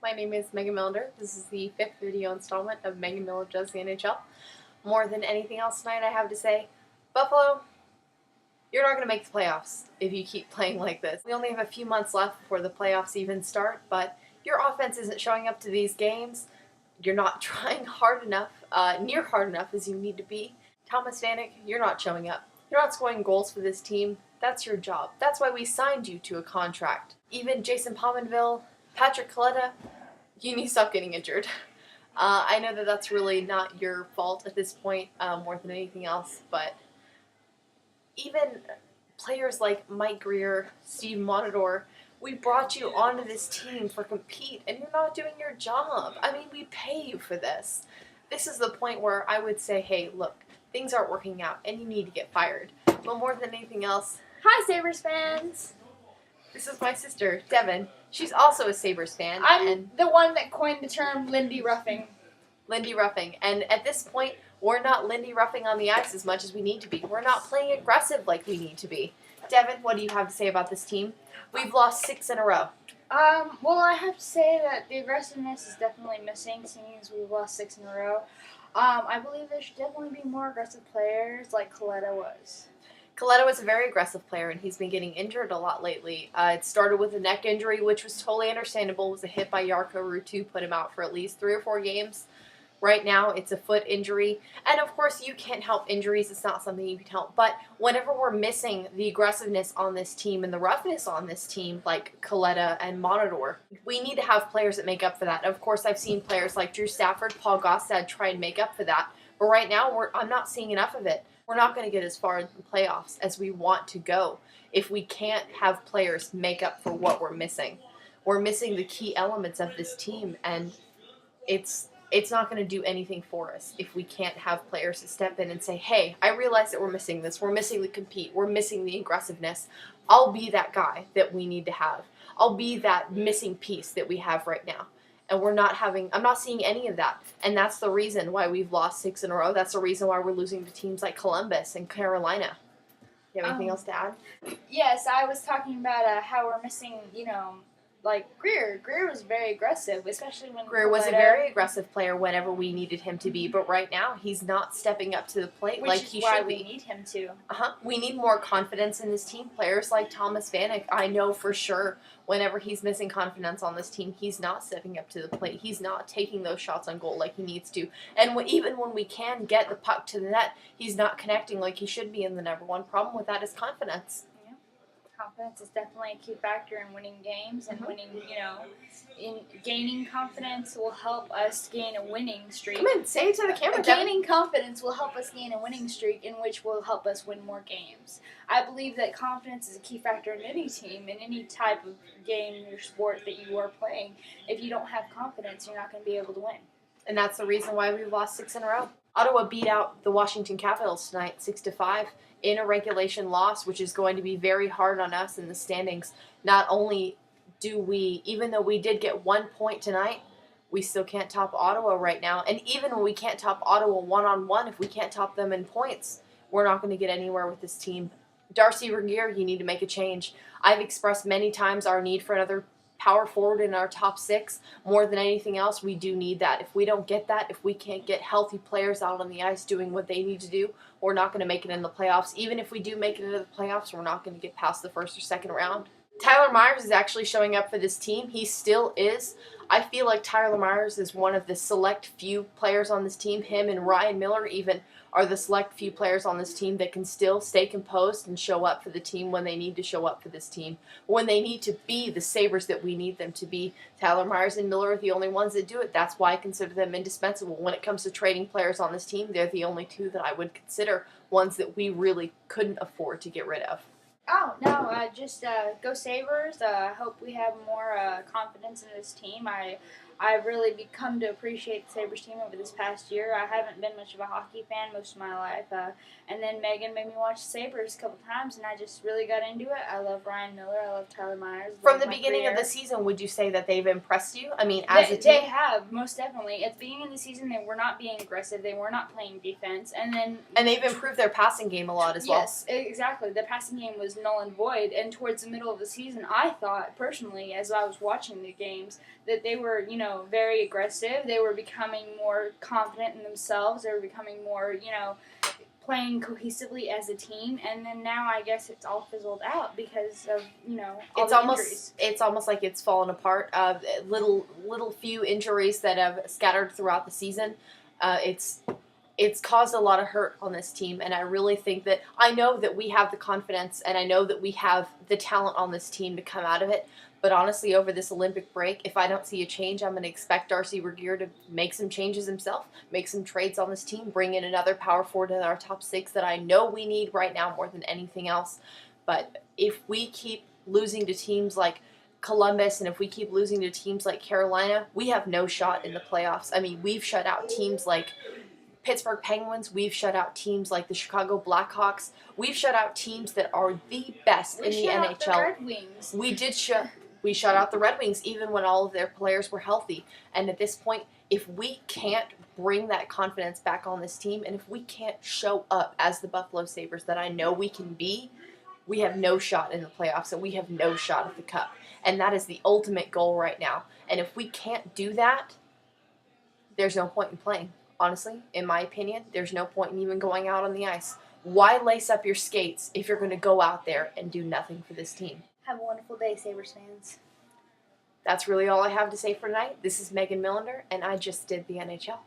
My name is Megan Millender. This is the 5th video installment of Megan Miller Does the NHL. More than anything else tonight, I have to say, Buffalo, you're not going to make the playoffs if you keep playing like this. We only have a few months left before the playoffs even start, but your offense isn't showing up to these games. You're not trying hard enough, near hard enough as you need to be. Thomas Vanek, you're not showing up. You're not scoring goals for this team. That's your job. That's why we signed you to a contract. Even Jason Pominville, Patrick Kaleta, you need to stop getting injured. I know that that's really not your fault at this point, more than anything else, but even players like Mike Greer, Steve Monador, we brought you onto this team for compete, and you're not doing your job. I mean, we pay you for this. This is the point where I would say, hey, look, things aren't working out, and you need to get fired. But more than anything else, hi, Sabres fans! This is my sister, Devin. She's also a Sabres fan. I'm the one that coined the term Lindy Ruffing. Lindy Ruffing. And at this point, we're not Lindy Ruffing on the ice as much as we need to be. We're not playing aggressive like we need to be. Devin, what do you have to say about this team? We've lost 6 in a row. Well, I have to say that the aggressiveness is definitely missing, seeing as we've lost 6 in a row. I believe there should definitely be more aggressive players like Kaleta was. Kaleta was a very aggressive player, and he's been getting injured a lot lately. It started with a neck injury, which was totally understandable. It was a hit by Jarkko Ruutu, put him out for at least 3 or 4 games. Right now, it's a foot injury. And, of course, you can't help injuries. It's not something you can help. But whenever we're missing the aggressiveness on this team and the roughness on this team, like Kaleta and Monador, we need to have players that make up for that. Of course, I've seen players like Drew Stafford, Paul Gaustad try and make up for that. But right now, I'm not seeing enough of it. We're not going to get as far in the playoffs as we want to go if we can't have players make up for what we're missing. We're missing the key elements of this team, and it's not going to do anything for us if we can't have players to step in and say, hey, I realize that we're missing this. We're missing the compete. We're missing the aggressiveness. I'll be that guy that we need to have. I'll be that missing piece that we have right now. And I'm not seeing any of that. And that's the reason why we've lost 6 in a row. That's the reason why we're losing to teams like Columbus and Carolina. Do you have anything else to add? Yes, I was talking about how we're missing, like Greer. Greer was very aggressive, especially when Greer was a very aggressive player whenever we needed him to be, but right now he's not stepping up to the plate like he should be. We need him to. We need more confidence in this team. Players like Thomas Vanek, I know for sure whenever he's missing confidence on this team, he's not stepping up to the plate. He's not taking those shots on goal like he needs to. And even when we can get the puck to the net, he's not connecting like he should be, and the number one problem with that is confidence. Confidence is definitely a key factor in winning games, and gaining confidence will help us gain a winning streak. Come in, say it to the camera. Gaining confidence will help us gain a winning streak, in which will help us win more games. I believe that confidence is a key factor in any team, in any type of game or sport that you are playing. If you don't have confidence, you're not going to be able to win. And that's the reason why we've lost 6 in a row. Ottawa beat out the Washington Capitals tonight, 6-5. In a regulation loss, which is going to be very hard on us in the standings. Not only do we, even though we did get 1 point tonight, we still can't top Ottawa right now. And even when we can't top Ottawa one-on-one, if we can't top them in points, we're not going to get anywhere with this team. Darcy Regier, you need to make a change. I've expressed many times our need for another power forward in our top 6. More than anything else, we do need that. If we don't get that, if we can't get healthy players out on the ice doing what they need to do, we're not going to make it in the playoffs. Even if we do make it into the playoffs, we're not going to get past the first or second round. Tyler Myers is actually showing up for this team. He still is. I feel like Tyler Myers is one of the select few players on this team. Him and Ryan Miller even are the select few players on this team that can still stay composed and show up for the team when they need to show up for this team. When they need to be the Sabres that we need them to be. Tyler Myers and Miller are the only ones that do it. That's why I consider them indispensable. When it comes to trading players on this team, they're the only 2 that I would consider ones that we really couldn't afford to get rid of. Oh, no, just go Sabres. I hope we have more confidence in this team. I've really become to appreciate the Sabres team over this past year. I haven't been much of a hockey fan most of my life, and then Megan made me watch the Sabres a couple times, and I just really got into it. I love Ryan Miller. I love Tyler Myers. From the beginning of the season, would you say that they've impressed you? I mean, as a team? They have, most definitely. At the beginning of the season, they were not being aggressive. They were not playing defense. And they've improved their passing game a lot as well. Yes, exactly. The passing game was null and void. And towards the middle of the season, I thought, personally, as I was watching the games, that they were, very aggressive. They were becoming more confident in themselves. They were becoming more, playing cohesively as a team. And then now I guess it's all fizzled out because of, all the injuries. It's almost like it's fallen apart. Little few injuries that have scattered throughout the season. It's caused a lot of hurt on this team, and I really think that I know that we have the confidence, and I know that we have the talent on this team to come out of it. But honestly, over this Olympic break, if I don't see a change, I'm going to expect Darcy Regier to make some changes himself, make some trades on this team, bring in another power forward in our top six that I know we need right now more than anything else. But if we keep losing to teams like Columbus, and if we keep losing to teams like Carolina, we have no shot in the playoffs. I mean, we've shut out teams like Pittsburgh Penguins. We've shut out teams like the Chicago Blackhawks. We've shut out teams that are the best in the NHL. Out the Red Wings. We shut out the Red Wings even when all of their players were healthy. And at this point, if we can't bring that confidence back on this team, and if we can't show up as the Buffalo Sabres that I know we can be, we have no shot in the playoffs, and we have no shot at the Cup. And that is the ultimate goal right now. And if we can't do that, there's no point in playing. Honestly, in my opinion, there's no point in even going out on the ice. Why lace up your skates if you're going to go out there and do nothing for this team? Have a wonderful day, Sabres fans. That's really all I have to say for tonight. This is Megan Millender, and I just did the NHL.